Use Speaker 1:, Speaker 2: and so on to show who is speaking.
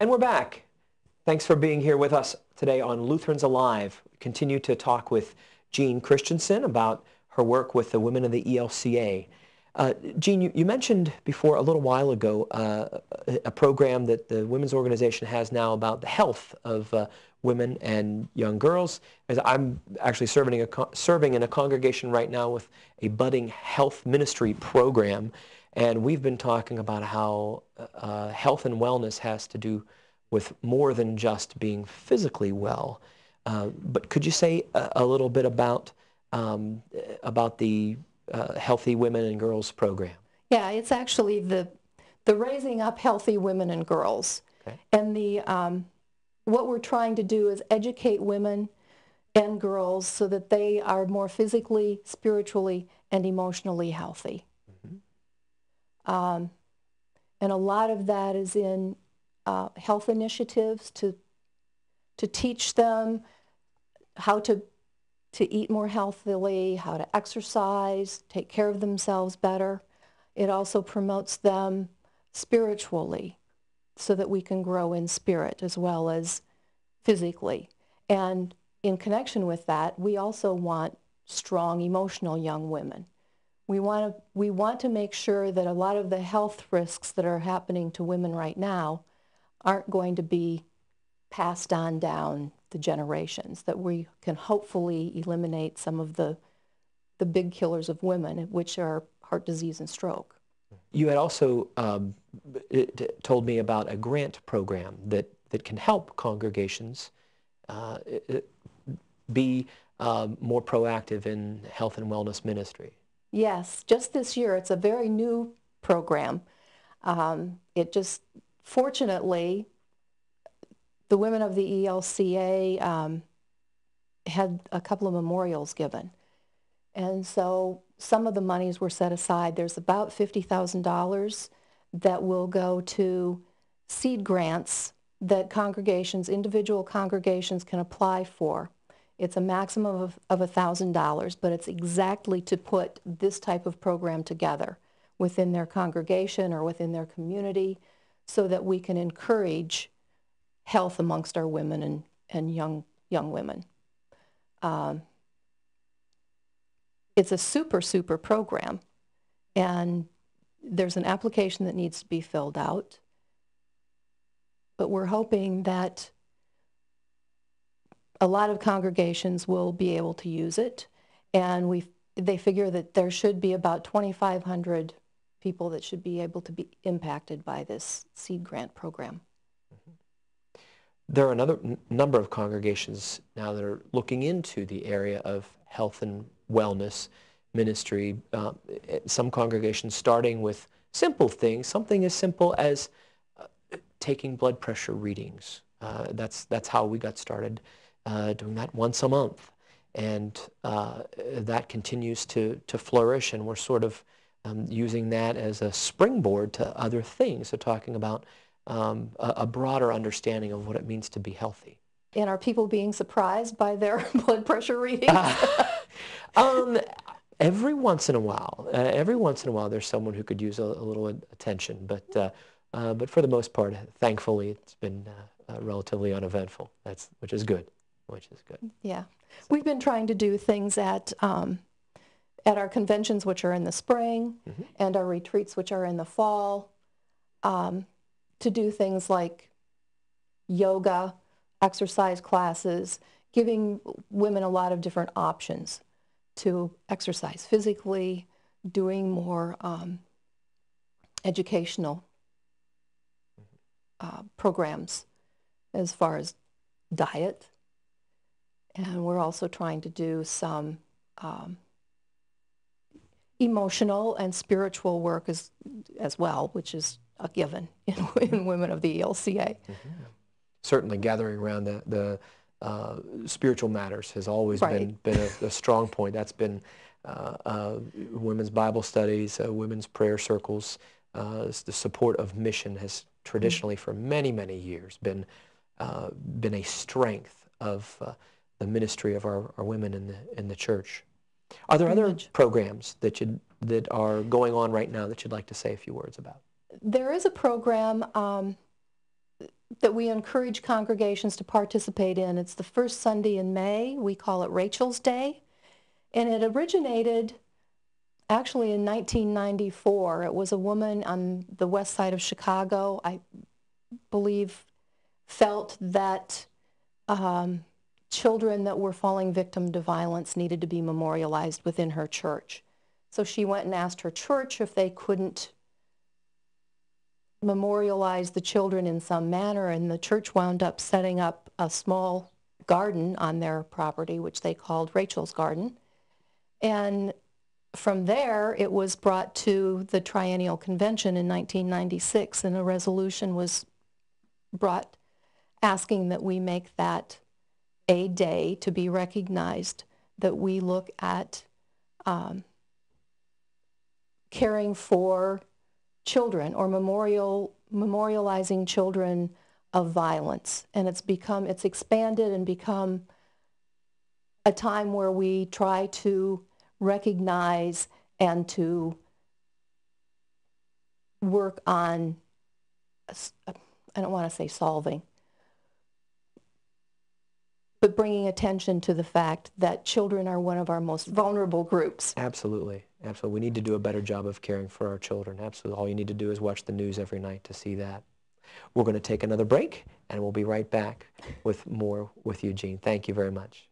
Speaker 1: And we're back. Thanks for being here with us today on Lutherans Alive. We continue to talk with Jeanne Christensen about her work with the women of the ELCA. Jeanne, you mentioned before a little while ago a program that the women's organization has now about the health of women and young girls. As I'm actually serving in a congregation right now with a budding health ministry program, and we've been talking about how health and wellness has to do with more than just being physically well. But could you say a little bit about the Healthy Women and Girls program?
Speaker 2: Yeah, it's actually the Raising Up Healthy Women and Girls.
Speaker 1: Okay.
Speaker 2: And what we're trying to do is educate women and girls so that they are more physically, spiritually, and emotionally healthy. And a lot of that is in health initiatives to teach them how to eat more healthily, how to exercise, take care of themselves better. It also promotes them spiritually so that we can grow in spirit as well as physically. And in connection with that, we also want strong emotional young women. We want to make sure that a lot of the health risks that are happening to women right now aren't going to be passed on down the generations, that we can hopefully eliminate some of the big killers of women, which are heart disease and stroke.
Speaker 1: You had also told me about a grant program that can help congregations be more proactive in health and wellness ministry.
Speaker 2: Yes, just this year. It's a very new program. Fortunately, the women of the ELCA had a couple of memorials given. And so some of the monies were set aside. There's about $50,000 that will go to seed grants that individual congregations can apply for. It's a maximum of $1,000, but it's exactly to put this type of program together within their congregation or within their community so that we can encourage health amongst our women and young women. It's a super program, and there's an application that needs to be filled out, but we're hoping that a lot of congregations will be able to use it, and they figure that there should be about 2,500 people that should be able to be impacted by this seed grant program.
Speaker 1: There are another number of congregations now that are looking into the area of health and wellness ministry. Some congregations starting with simple things, something as simple as taking blood pressure readings. That's how we got started, doing that once a month. And that continues to flourish, and we're sort of using that as a springboard to other things. So talking about a broader understanding of what it means to be healthy.
Speaker 2: And are people being surprised by their blood pressure readings?
Speaker 1: Every once in a while, there's someone who could use a little attention, but for the most part, thankfully, it's been relatively uneventful. Which is good.
Speaker 2: Yeah, we've been trying to do things at our conventions, which are in the spring, and our retreats, which are in the fall, to do things like yoga, exercise classes, giving women a lot of different options to exercise physically, doing more educational programs as far as diet. And we're also trying to do some emotional and spiritual work as well, which is a given in women of the ELCA.
Speaker 1: Certainly gathering around the spiritual matters has always been a strong point. That's been women's Bible studies, women's prayer circles. The support of mission has traditionally for many, many years been a strength of the ministry of our women in the church. Are there other programs that are going on right now that you'd like to say a few words about?
Speaker 2: There is a program that we encourage congregations to participate in. It's the first Sunday in May. We call it Rachel's Day. And it originated actually in 1994. It was a woman on the west side of Chicago, I believe, felt that children that were falling victim to violence needed to be memorialized within her church. So she went and asked her church if they couldn't memorialize the children in some manner, and the church wound up setting up a small garden on their property, which they called Rachel's Garden. And from there, it was brought to the Triennial Convention in 1996, and a resolution was brought asking that we make that a day to be recognized, that we look at caring for children or memorializing children of violence. And it's expanded and become a time where we try to recognize and to work on, I don't want to say solving, but bringing attention to the fact that children are one of our most vulnerable groups.
Speaker 1: Absolutely. Absolutely. We need to do a better job of caring for our children. Absolutely. All you need to do is watch the news every night to see that. We're going to take another break, and we'll be right back with more with you, Jeanne. Thank you very much.